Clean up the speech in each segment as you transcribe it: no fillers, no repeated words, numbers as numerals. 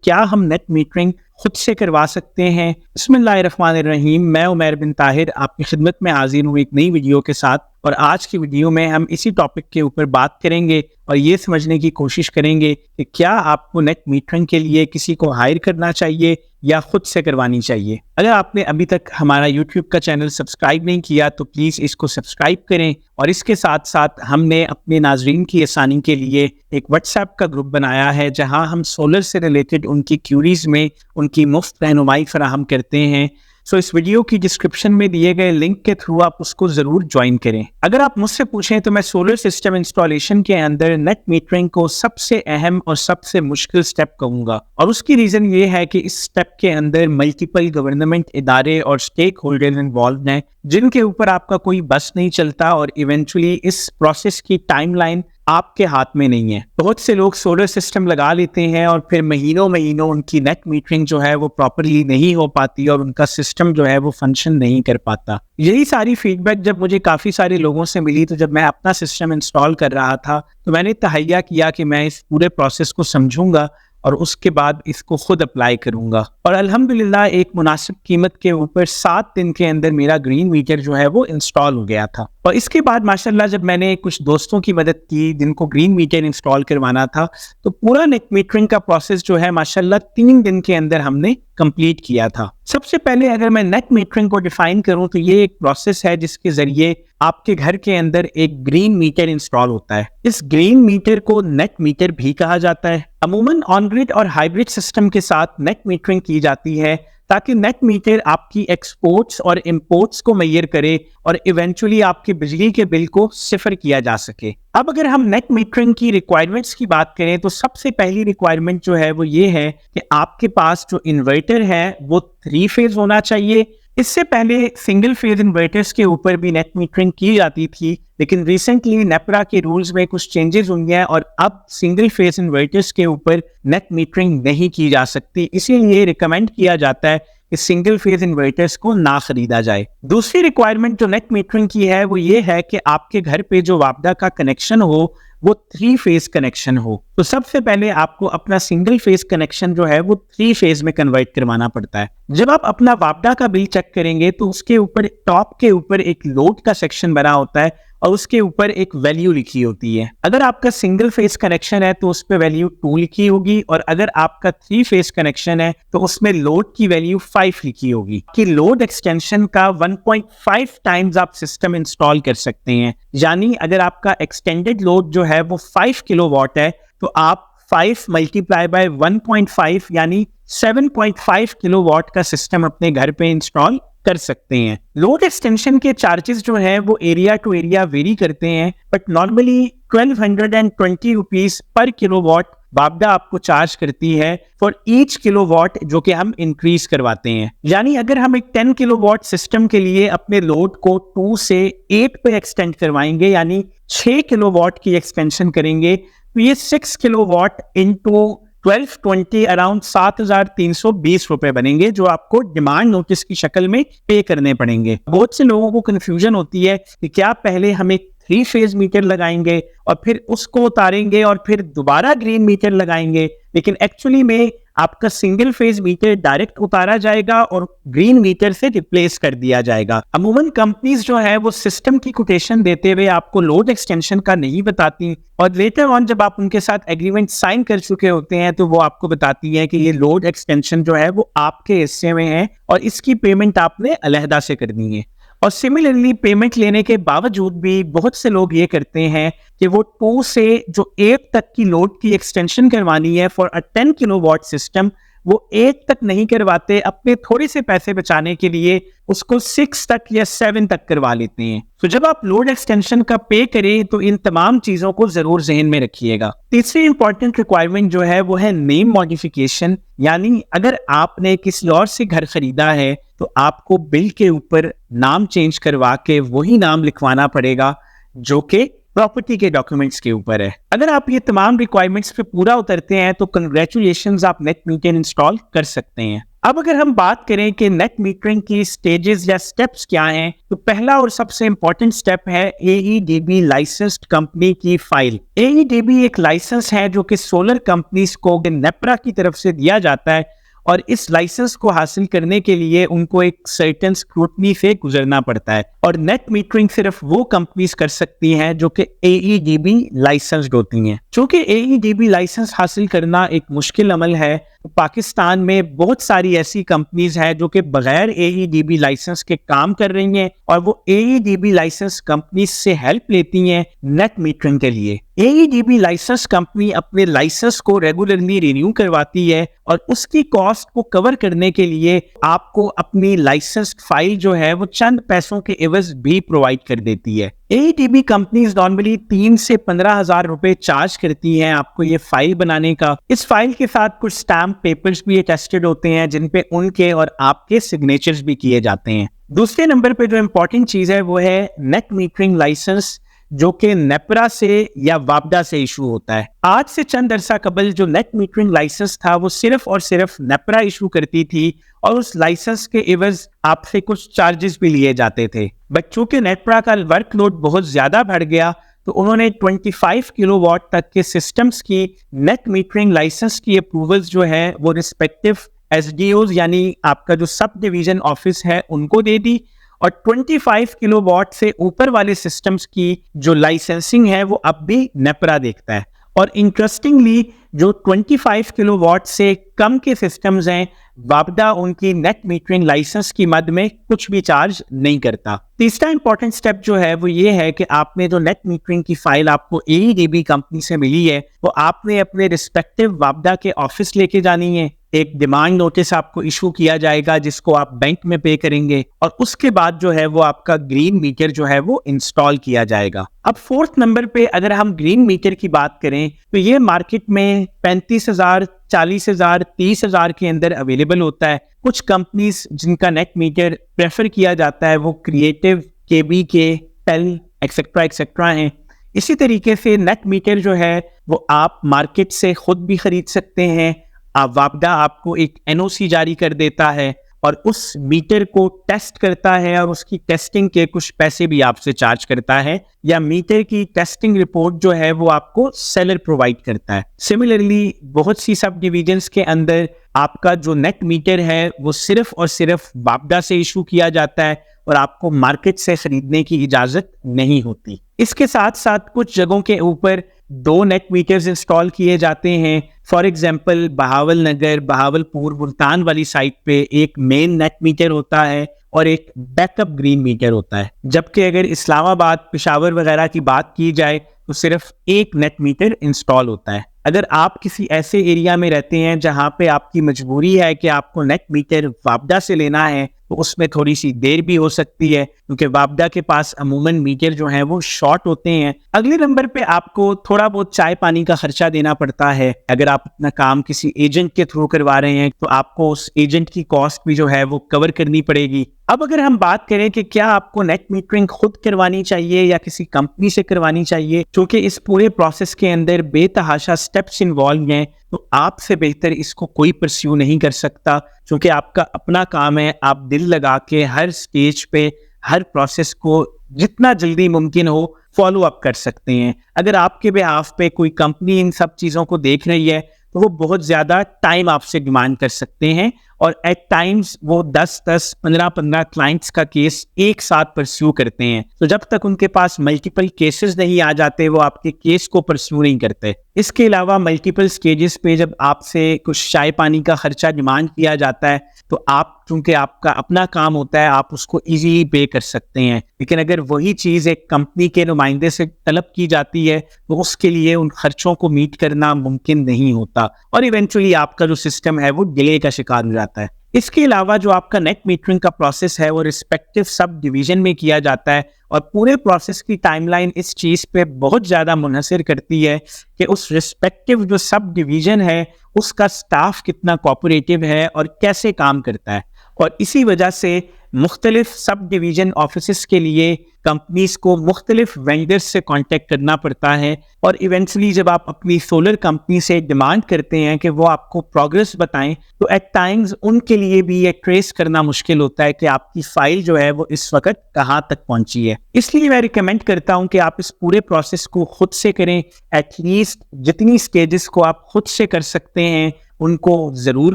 क्या हम net metering खुद से करवा सकते हैं? बिस्मिल्लाहिर्रहमानिर्रहीम। मैं उमैर बिन ताहिर आपकी खिदमत में हाजिर हूँ एक नई वीडियो के साथ। और आज की वीडियो में हम इसी टॉपिक के ऊपर बात करेंगे और ये समझने की कोशिश करेंगे कि क्या आपको नेट मीटरिंग के लिए किसी को हायर करना चाहिए या खुद से करवानी चाहिए। अगर आपने अभी तक हमारा यूट्यूब का चैनल सब्सक्राइब नहीं किया तो प्लीज़ इसको सब्सक्राइब करें। और इसके साथ साथ हमने अपने नाजरीन की आसानी के लिए एक व्हाट्सएप का ग्रुप बनाया है जहां हम सोलर से रिलेटेड उनकी क्यूरीज में उनकी मुफ्त रहनुमाई फराहम करते हैं। सो इस वीडियो की डिस्क्रिप्शन में दिए गए लिंक के थ्रू आप उसको ज़रूर ज्वाइन करें। अगर आप मुझसे पूछें तो मैं सोलर सिस्टम इंस्टॉलेशन के अंदर नेट मीटरिंग को सबसे अहम और सबसे मुश्किल स्टेप कहूँगा। और उसकी रीज़न ये है कि इस स्टेप के अंदर मल्टीपल गवर्नमेंट इदारे और स्टेक होल्डर्स इन्वॉल्व हैं जिनके ऊपर आपका कोई बस नहीं चलता और इवेंचुअली इस प्रोसेस की टाइमलाइन आपके हाथ में नहीं है। बहुत से लोग सोलर सिस्टम लगा लेते हैं और फिर महीनों महीनों उनकी नेट मीटरिंग जो है वो प्रॉपरली नहीं हो पाती और उनका सिस्टम जो है वो फंक्शन नहीं कर पाता। यही सारी फीडबैक जब मुझे काफ़ी सारे लोगों से मिली तो जब मैं अपना सिस्टम इंस्टॉल कर रहा था तो मैंने तहैया किया कि मैं इस पूरे प्रोसेस को समझूंगा और उसके बाद इसको खुद अप्लाई करूंगा। और अल्हम्दुलिल्लाह एक मुनासिब कीमत के ऊपर 7 दिन के अंदर मेरा ग्रीन मीटर जो है वो इंस्टॉल हो गया था। और इसके बाद माशाल्लाह जब मैंने कुछ दोस्तों की मदद की जिनको ग्रीन मीटर इंस्टॉल करवाना था तो पूरा नेट मीटरिंग का प्रोसेस जो है माशाल्लाह 3 दिन के अंदर हमने कंप्लीट किया था। सबसे पहले अगर मैं नेट मीटरिंग को डिफाइन करूं तो ये एक प्रोसेस है जिसके जरिए आपके घर के अंदर एक ग्रीन मीटर इंस्टॉल होता है। इस ग्रीन मीटर को नेट मीटर भी कहा जाता है। अमूमन ऑन ग्रिड और हाइब्रिड सिस्टम के साथ नेट मीटरिंग की जाती है ताकि नेट मीटर आपकी एक्सपोर्ट्स और इंपोर्ट्स को मेजर करे और इवेंचुअली आपके बिजली के बिल को सिफर किया जा सके। अब अगर हम नेट मीटरिंग की रिक्वायरमेंट्स की बात करें तो सबसे पहली रिक्वायरमेंट जो है वो ये है कि आपके पास जो इन्वर्टर है वो 3 फेज होना चाहिए। इससे पहले सिंगल फेज इन्वर्टर्स के ऊपर भी नेट मीटरिंग की जाती थी, लेकिन रिसेंटली नेपरा के रूल्स में कुछ चेंजेस हुई हैं और अब सिंगल फेज इन्वर्टर्स के ऊपर नेट मीटरिंग नहीं की जा सकती। इसीलिए रिकमेंड किया जाता है कि सिंगल फेज इन्वर्टर्स को ना खरीदा जाए। दूसरी रिक्वायरमेंट जो नेट मीटरिंग की है वो ये है कि आपके घर पे जो वापडा का कनेक्शन हो वो 3 फेज कनेक्शन हो। तो सबसे पहले आपको अपना सिंगल फेज कनेक्शन जो है वो 3 फेज में कन्वर्ट करवाना पड़ता है। जब आप अपना वापडा का बिल चेक करेंगे तो उसके ऊपर टॉप के ऊपर एक लोड का सेक्शन बना होता है और उसके ऊपर एक वैल्यू लिखी होती है। अगर आपका सिंगल फेज कनेक्शन है तो उस पर वैल्यू 2 लिखी होगी और अगर आपका 3 फेज कनेक्शन है तो उसमें लोड की वैल्यू 5 लिखी होगी। कि लोड एक्सटेंशन का 1.5 टाइम्स आप सिस्टम इंस्टॉल कर सकते हैं। यानी अगर आपका एक्सटेंडेड लोड जो है वो 5 किलोवाट है तो आप 5 मल्टीप्लाई बाय 1.5 यानी 7.5 किलोवाट का सिस्टम अपने घर पे इंस्टॉल कर सकते हैं। लोड एक्सटेंशन के चार्जेस जो हैं वो एरिया टू एरिया वेरी करते हैं, but normally 1220 rupees per kilowatt वापडा आपको चार्ज करती है फॉर ईच किलोवाट जो कि हम इंक्रीज करवाते हैं। यानी अगर हम एक 10 किलोवाट सिस्टम के लिए अपने लोड को 2 से 8 पे एक्सटेंड करवाएंगे यानी 6 किलोवाट की एक्सटेंशन करेंगे तो ये 6 किलोवाट इंटू 1220 अराउंड 7,320 रुपए बनेंगे जो आपको डिमांड नोटिस की शक्ल में पे करने पड़ेंगे। बहुत से लोगों को कंफ्यूजन होती है कि क्या पहले हम एक 3 फेज मीटर लगाएंगे और फिर उसको उतारेंगे और फिर दोबारा ग्रीन मीटर लगाएंगे, लेकिन एक्चुअली में आपका सिंगल फेज मीटर डायरेक्ट उतारा जाएगा और ग्रीन मीटर से रिप्लेस कर दिया जाएगा। अमूमन कंपनीज जो है वो सिस्टम की कोटेशन देते हुए आपको लोड एक्सटेंशन का नहीं बताती और लेटर ऑन जब आप उनके साथ एग्रीमेंट साइन कर चुके होते हैं तो वो आपको बताती है कि ये लोड एक्सटेंशन जो है वो आपके हिस्से में है और इसकी पेमेंट आपने अलहदा से करनी है। और सिमिलरली पेमेंट लेने के बावजूद भी बहुत से लोग ये करते हैं कि वो 2 से जो 8 तक की लोड की एक्सटेंशन करवानी है फॉर अ 10 किलोवाट सिस्टम वो 8 तक नहीं करवाते, अपने थोड़े से पैसे बचाने के लिए उसको 6 तक या 7 तक करवा लेते हैं। तो जब आप लोड एक्सटेंशन का पे करें तो इन तमाम चीजों को जरूर जहन में रखिएगा। तीसरी इंपॉर्टेंट रिक्वायरमेंट जो है वो है नेम मॉडिफिकेशन। यानी अगर आपने किसी और से घर खरीदा है तो आपको बिल के ऊपर नाम चेंज करवा के वही नाम लिखवाना पड़ेगा जो कि प्रॉपर्टी के डॉक्यूमेंट्स के ऊपर है। अगर आप ये तमाम रिक्वायरमेंट्स पे पूरा उतरते हैं तो कंग्रेचुलेशंस, आप नेट मीटर इंस्टॉल कर सकते हैं। अब अगर हम बात करें कि नेट मीटरिंग की स्टेजेस या स्टेप्स क्या हैं, तो पहला और सबसे इंपॉर्टेंट स्टेप है AEDB लाइसेंस्ड कंपनी की फाइल। AEDB एक लाइसेंस है जो कि सोलर कंपनीज को नेपरा की तरफ से दिया जाता है और इस लाइसेंस को हासिल करने के लिए उनको एक सर्टेन स्क्रूटनी से गुजरना पड़ता है और नेट मीटरिंग सिर्फ वो कंपनीज कर सकती हैं जो कि AEDB लाइसेंस्ड होती हैं। चूंकि AEDB लाइसेंस हासिल करना एक मुश्किल अमल है, तो पाकिस्तान में बहुत सारी ऐसी कंपनीज हैं जो कि बगैर AEDB लाइसेंस के काम कर रही हैं और वो AEDB लाइसेंस कंपनी से हेल्प लेती हैं नेट मीटरिंग के लिए। AEDB लाइसेंस कंपनी अपने लाइसेंस को रेगुलरली रिन्यू करवाती है और उसकी कॉस्ट को कवर करने के लिए आपको अपनी लाइसेंस फाइल जो है वो चंद पैसों के एवज भी प्रोवाइड कर देती है। AEDB कंपनीज नॉर्मली 3 से 15 हजार रुपए चार्ज करती हैं आपको ये फाइल बनाने का। इस फाइल के साथ कुछ स्टैम्प पेपर्स भी अटेस्टेड होते हैं जिन पे उनके और आपके सिग्नेचर्स भी किए जाते हैं। दूसरे नंबर पे जो इंपॉर्टेंट चीज है वो है नेट मीटरिंग लाइसेंस, जो कि नेपरा से या वापडा से इशू होता है। आज से चंद अरसा कबल जो नेट मीटरिंग लाइसेंस था वो सिर्फ और सिर्फ नेपरा इशू करती थी और उस लाइसेंस के एवज आपसे कुछ चार्जेस भी लिए जाते थे। बच्चों के नेपरा का वर्कलोड बहुत ज्यादा बढ़ गया तो उन्होंने 25 किलोवाट तक के सिस्टम्स की नेट मीटरिंग लाइसेंस की अप्रूवल्स जो है वो रिस्पेक्टिव SDOs यानी आपका जो सब डिवीजन ऑफिस है उनको दे दी और 25 किलोवाट से ऊपर वाले सिस्टम्स की जो लाइसेंसिंग है वो अब भी नेपरा देखता है। और इंटरेस्टिंगली जो 25 किलोवाट से कम के सिस्टम्स हैं वापडा उनकी नेट मीटरिंग लाइसेंस की मद में कुछ भी चार्ज नहीं करता। तीसरा इंपॉर्टेंट स्टेप जो है वो ये है कि आपने जो नेट मीटरिंग की फाइल आपको AEDB कंपनी से मिली है वो आपने अपने रिस्पेक्टिव वापडा के ऑफिस लेके जानी है। एक डिमांड नोटिस आपको इशू किया जाएगा जिसको आप बैंक में पे करेंगे और उसके बाद जो है वो आपका ग्रीन मीटर जो है वो इंस्टॉल किया जाएगा। अब फोर्थ नंबर पे अगर हम ग्रीन मीटर की बात करें तो ये मार्केट में 35,000, 40,000, 30,000 के अंदर अवेलेबल होता है। कुछ कंपनीज जिनका नेट मीटर प्रेफर किया जाता है वो क्रिएटिव, KBK, टेल एक्सेट्रा एक्सेट्रा हैं। इसी तरीके से नेट मीटर जो है वो आप मार्केट से खुद भी खरीद सकते हैं। वापडा आपको एक NOC जारी कर देता है और उस मीटर को टेस्ट करता है और उसकी टेस्टिंग के कुछ पैसे भी आपसे चार्ज करता है, या मीटर की टेस्टिंग रिपोर्ट जो है वो आपको सेलर प्रोवाइड करता है। सिमिलरली बहुत सी सब डिविजन्स के अंदर आपका जो नेट मीटर है वो सिर्फ और सिर्फ वापडा से इशू किया जाता है और आपको मार्केट से खरीदने की इजाजत नहीं होती। इसके साथ साथ कुछ जगहों के ऊपर 2 नेट मीटर्स इंस्टॉल किए जाते हैं। फॉर एग्जांपल बहावल नगर, बहावलपुर, मुल्तान वाली साइट पे एक मेन नेट मीटर होता है और एक बैकअप ग्रीन मीटर होता है। जबकि अगर इस्लामाबाद, पेशावर वगैरह की बात की जाए तो सिर्फ एक नेट मीटर इंस्टॉल होता है। अगर आप किसी ऐसे एरिया में रहते हैं जहां पे आपकी मजबूरी है कि आपको नेट मीटर वापडा से लेना है तो उसमें थोड़ी सी देर भी हो सकती है क्योंकि वापडा के पास अमूमन मीटर जो है वो शॉर्ट होते हैं। अगले नंबर पे आपको थोड़ा बहुत चाय पानी का खर्चा देना पड़ता है। अगर आप अपना काम किसी एजेंट के थ्रू करवा रहे हैं तो आपको उस एजेंट की कॉस्ट भी जो है वो कवर करनी पड़ेगी। अब अगर हम बात करें कि क्या आपको नेट मीटरिंग खुद करवानी चाहिए या किसी कंपनी से करवानी चाहिए, क्योंकि इस पूरे प्रोसेस के अंदर बेतहाशा स्टेप्स इन्वॉल्व हैं, तो आपसे बेहतर इसको कोई परस्यू नहीं कर सकता क्योंकि आपका अपना काम है। आप दिल लगा के हर स्टेज पे हर प्रोसेस को जितना जल्दी मुमकिन हो फॉलो अप कर सकते हैं। अगर आपके बिहाफ पे कोई कंपनी इन सब चीज़ों को देख रही है तो वो बहुत ज़्यादा टाइम आपसे डिमांड कर सकते हैं और एट टाइम्स वो 10-10, 15-15 क्लाइंट्स का केस एक साथ परस्यू करते हैं। तो जब तक उनके पास मल्टीपल केसेस नहीं आ जाते वो आपके केस को परस्यू नहीं करते। इसके अलावा मल्टीपल स्टेजेस पे जब आपसे कुछ चाय पानी का खर्चा डिमांड किया जाता है तो आप, चूंकि आपका अपना काम होता है, आप उसको इजीली पे कर सकते हैं। लेकिन अगर वही चीज़ एक कंपनी के नुमाइंदे से तलब की जाती है तो उसके लिए उन खर्चों को मीट करना मुमकिन नहीं होता और इवेंचुअली आपका जो सिस्टम है वो डिले का शिकार हो जाता है। इसके अलावा जो आपका नेट मीटरिंग का प्रोसेस है वो रिस्पेक्टिव सब डिवीजन में किया जाता है और पूरे प्रोसेस की टाइमलाइन इस चीज़ पे बहुत ज़्यादा मुनहसर करती है कि उस रिस्पेक्टिव जो सब डिवीजन है उसका स्टाफ कितना कोऑपरेटिव है और कैसे काम करता है। और इसी वजह से मुख्तलिफ सब डिवीजन ऑफिस के लिए कंपनीज को मुख्तलिफ वेंडर्स से कांटेक्ट करना पड़ता है। और इवेंचुअली जब आप अपनी सोलर कंपनी से डिमांड करते हैं कि वो आपको प्रोग्रेस बताएं, तो एट टाइम्स उनके लिए भी ये ट्रेस करना मुश्किल होता है कि आपकी फाइल जो है वो इस वक्त कहाँ तक पहुंची है। इसलिए मैं रिकमेंड करता हूं कि आप इस पूरे प्रोसेस को खुद से करें। एटलीस्ट जितनी स्टेजेस को आप खुद से कर सकते हैं उनको जरूर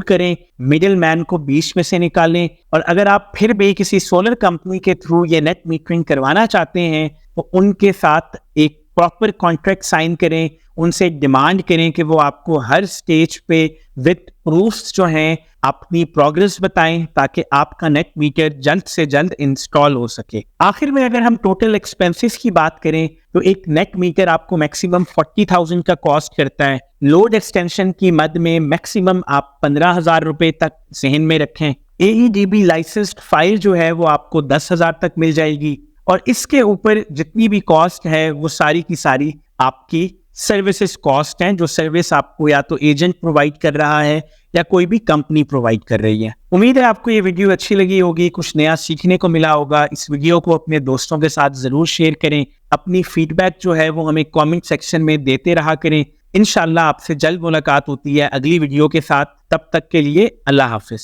करें, मिडिल मैन को बीच में से निकालें। और अगर आप फिर भी किसी सोलर कंपनी के थ्रू ये नेट मीटरिंग करवाना चाहते हैं तो उनके साथ एक प्रॉपर कॉन्ट्रैक्ट साइन करें, उनसे डिमांड करें कि वो आपको हर स्टेज पे विद प्रूफ्स जो हैं अपनी प्रोग्रेस बताएं, ताकि आपका नेट मीटर जल्द से जल्द इंस्टॉल हो सके। आखिर में अगर हम टोटल एक्सपेंसेस की बात करें तो एक नेट मीटर आपको मैक्सिमम 40,000 का कॉस्ट करता है। लोड एक्सटेंशन की मद में मैक्सिमम आप 15,000 रुपए तक जहन में रखें। AEDB लाइसेंस्ड फाइल जो है वो आपको 10,000 तक मिल जाएगी। और इसके ऊपर जितनी भी कॉस्ट है वो सारी की सारी आपकी सर्विसेज कॉस्ट हैं, जो सर्विस आपको या तो एजेंट प्रोवाइड कर रहा है या कोई भी कंपनी प्रोवाइड कर रही है। उम्मीद है आपको ये वीडियो अच्छी लगी होगी, कुछ नया सीखने को मिला होगा। इस वीडियो को अपने दोस्तों के साथ जरूर शेयर करें। अपनी फीडबैक जो है वो हमें कमेंट सेक्शन में देते रहा करें। इंशाल्लाह आपसे जल्द मुलाकात होती है अगली वीडियो के साथ। तब तक के लिए अल्लाह हाफिज।